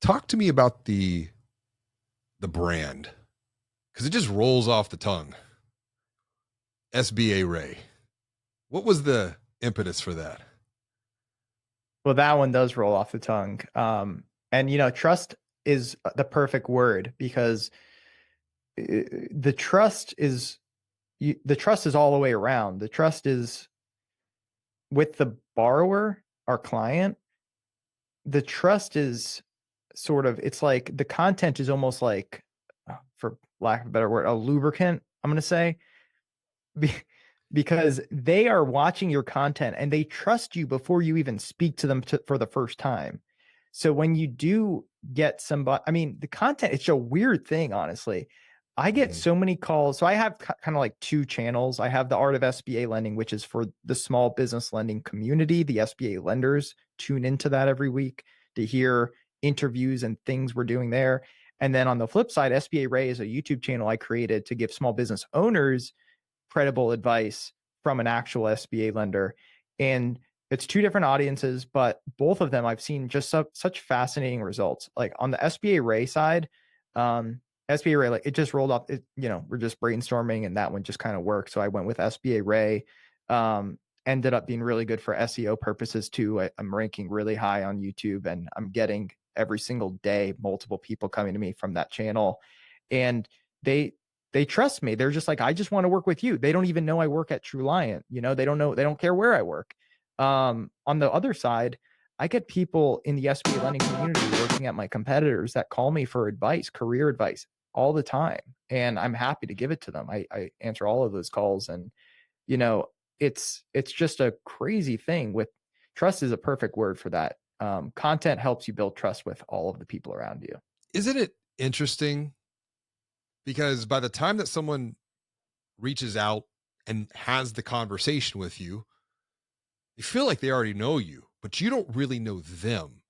Talk to me about the brand because it just rolls off the tongue. SBA Ray. What was the impetus for that? Well, that one does roll off the tongue. And trust is the perfect word because the trust is the trust is all the way around. The trust is with the borrower, our client. The trust is it's like the content is almost like, for lack of a better word, a lubricant, I'm going to say. Be- because they are watching your content and they trust you before you even speak to them for the first time. So when you do get somebody, I mean, the content, it's a weird thing, honestly. I get Mhm. so many calls. So I have kind of like two channels. I have the Art of SBA Lending, which is for the small business lending community. The SBA lenders tune into that every week to hear interviews and things we're doing there. And then on the flip side, SBA Ray is a YouTube channel I created to give small business owners credible advice from an actual SBA lender. And it's two different audiences, but both of them I've seen just such fascinating results. Like on the SBA Ray side, SBA Ray, like it just rolled off. We're just brainstorming, and that one just kind of worked. So I went with SBA Ray. Ended up being really good for SEO purposes too. I'm ranking really high on YouTube, and I'm getting every single day multiple people coming to me from that channel, and they they trust me. They're just like, I just want to work with you. They don't even know I work at True Lion. They don't know, they don't care where I work. On the other side, I get people in the SBA lending community working at my competitors that call me for advice, career advice all the time. And I'm happy to give it to them. I answer all of those calls. And, you know, it's just a crazy thing with trust is a perfect word for that. Content helps you build trust with all of the people around you. Isn't it interesting? Because by the time that someone reaches out and has the conversation with you, you feel like they already know you, but you don't really know them.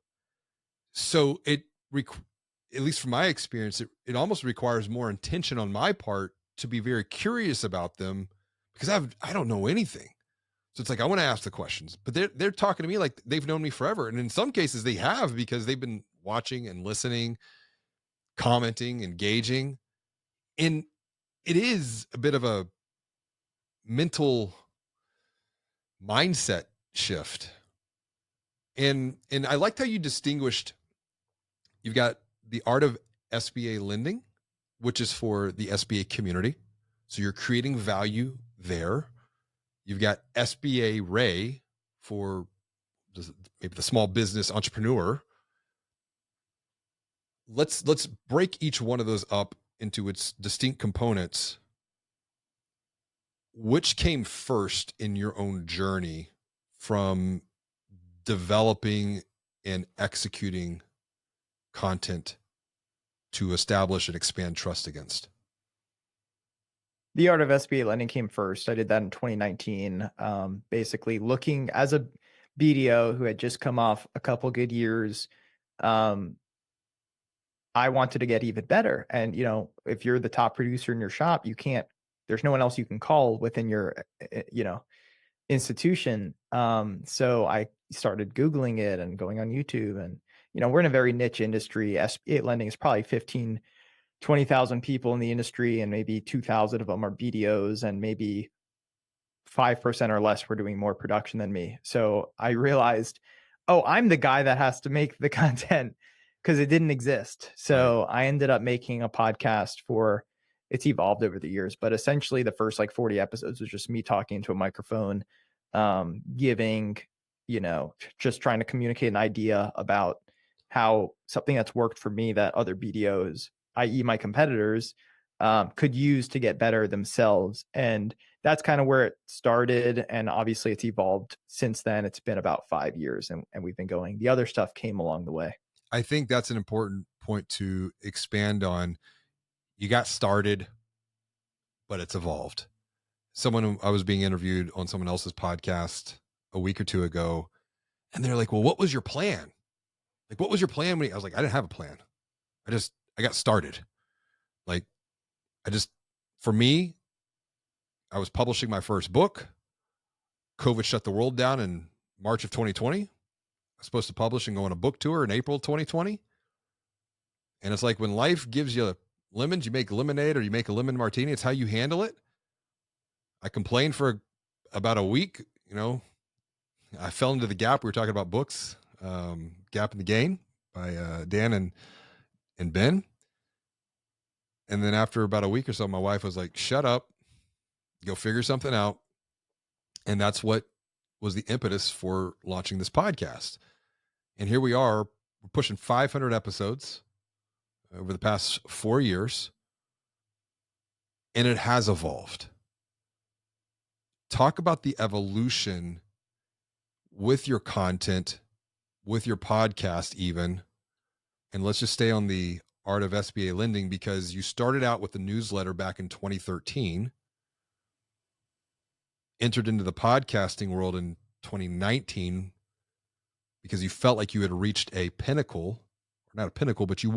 So at least from my experience, it almost requires more intention on my part to be very curious about them because I don't know anything. So it's like I want to ask the questions, but they're talking to me like they've known me forever. And in some cases they have because they've been watching and listening, commenting, engaging. And it is a bit of a mental mindset shift. And I liked how you distinguished you've got the art of SBA lending, which is for the SBA community. So you're creating value there. You've got SBA Ray for maybe the small business entrepreneur. Let's break each one of those up into its distinct components. Which came first in your own journey from developing and executing content to establish and expand trust against? The Art of SBA Lending came first. I did that in 2019. Basically, looking as a BDO who had just come off a couple good years, um, I wanted to get even better. And if you're the top producer in your shop, you can't. There's no one else you can call within your, institution. So I started Googling it and going on YouTube, and we're in a very niche industry. SBA lending is probably 20,000 people in the industry, and maybe 2,000 of them are BDOs, and maybe 5% or less were doing more production than me. So I realized, oh, I'm the guy that has to make the content because it didn't exist. Right. So I ended up making a podcast for, it's evolved over the years, but essentially the first like 40 episodes was just me talking into a microphone, giving, just trying to communicate an idea about how something that's worked for me that other BDOs, i.e. my competitors, could use to get better themselves. And that's kind of where it started. And obviously it's evolved since then. It's been about 5 years, and we've been going. The other stuff came along the way. I think that's an important point to expand on. You got started, but it's evolved. I was being interviewed on someone else's podcast a week or two ago, and they're like, "Well, what was your plan? Like, what was your plan?" I was like, "I didn't have a plan. I got started. Like, I just, for me, I was publishing my first book. COVID shut the world down in March of 2020. I was supposed to publish and go on a book tour in April 2020. And it's like when life gives you lemons, you make lemonade or you make a lemon martini. It's how you handle it. I complained for about a week. I fell into the gap. We were talking about books, Gap in the Gain by Dan and Ben. And then after about a week or so, my wife was like, shut up, go figure something out. And that's what was the impetus for launching this podcast. And here we are, we're pushing 500 episodes over the past 4 years, and it has evolved. Talk about the evolution with your content, with your podcast, even. And let's just stay on the art of SBA lending because you started out with the newsletter back in 2013, entered into the podcasting world in 2019 because you felt like you had reached a pinnacle, or not a pinnacle, but you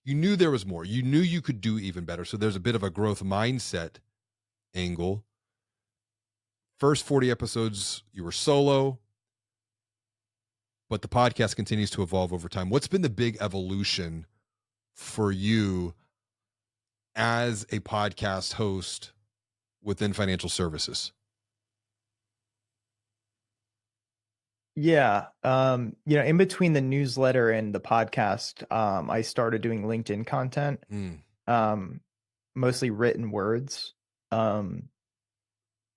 knew there was more. You knew you could do even better. So there's a bit of a growth mindset angle. First 40 episodes, you were solo, but the podcast continues to evolve over time. What's been the big evolution for you as a podcast host within financial services? Yeah. In between the newsletter and the podcast, I started doing LinkedIn content, Mm, um, mostly written words. Um,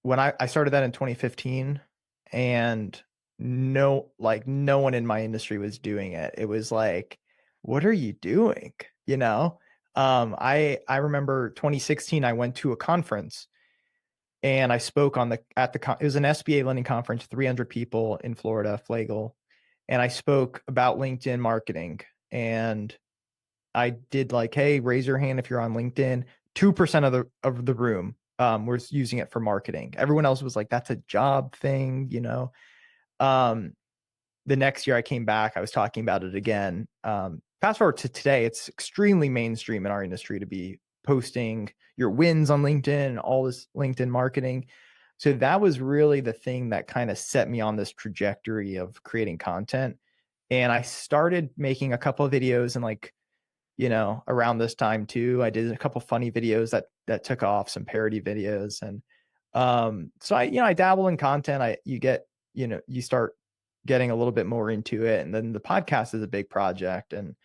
when I started that in 2015, and no one in my industry was doing it. It was like, what are you doing? You know? I remember 2016, I went to a conference and I spoke it was an SBA lending conference, 300 people in Florida, Flagel, and I spoke about LinkedIn marketing. And I did like, hey, raise your hand if you're on LinkedIn. 2% of the room was using it for marketing. Everyone else was like, that's a job thing. Um, the next year I came back, I was talking about it again. Fast forward to today, it's extremely mainstream in our industry to be posting your wins on LinkedIn, all this LinkedIn marketing. So that was really the thing that kind of set me on this trajectory of creating content. And I started making a couple of videos and around this time too. I did a couple funny videos that took off, some parody videos. And so I dabble in content. You start getting a little bit more into it. And then the podcast is a big project. And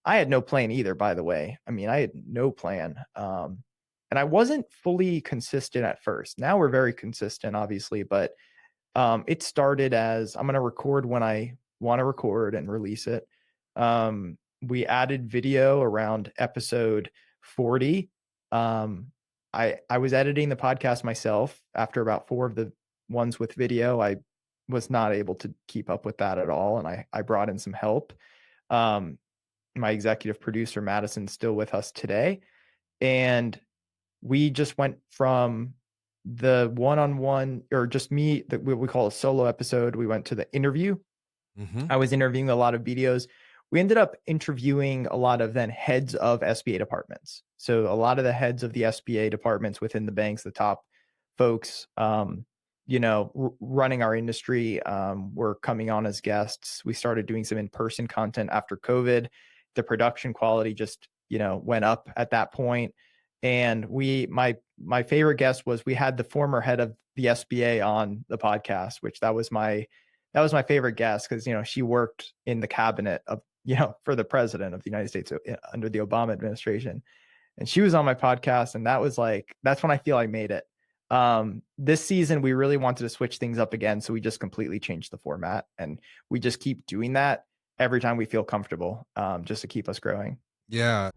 I had no plan either, by the way. I mean, I had no plan. And I wasn't fully consistent at first. Now we're very consistent, obviously, but it started as I'm going to record when I want to record and release it. We added video around episode 40. I was editing the podcast myself. After about 4 of the ones with video, I was not able to keep up with that at all, and I brought in some help. Um, my executive producer Madison's still with us today, and we just went from the one-on-one, or just me, that what we call a solo episode. We went to the interview. mm-hmm, I was interviewing a lot of BDOs. We ended up interviewing a lot of then heads of SBA departments. So a lot of the heads of the SBA departments within the banks, the top folks, running our industry, were coming on as guests. We started doing some in-person content after COVID. The production quality just, went up at that point. And my favorite guest was, we had the former head of the SBA on the podcast, which that was my favorite guest, because she worked in the cabinet of for the president of the United States under the Obama administration, and she was on my podcast, and that's when I feel I made it. This season we really wanted to switch things up again, so we just completely changed the format, and we just keep doing that every time we feel comfortable, just to keep us growing. yeah.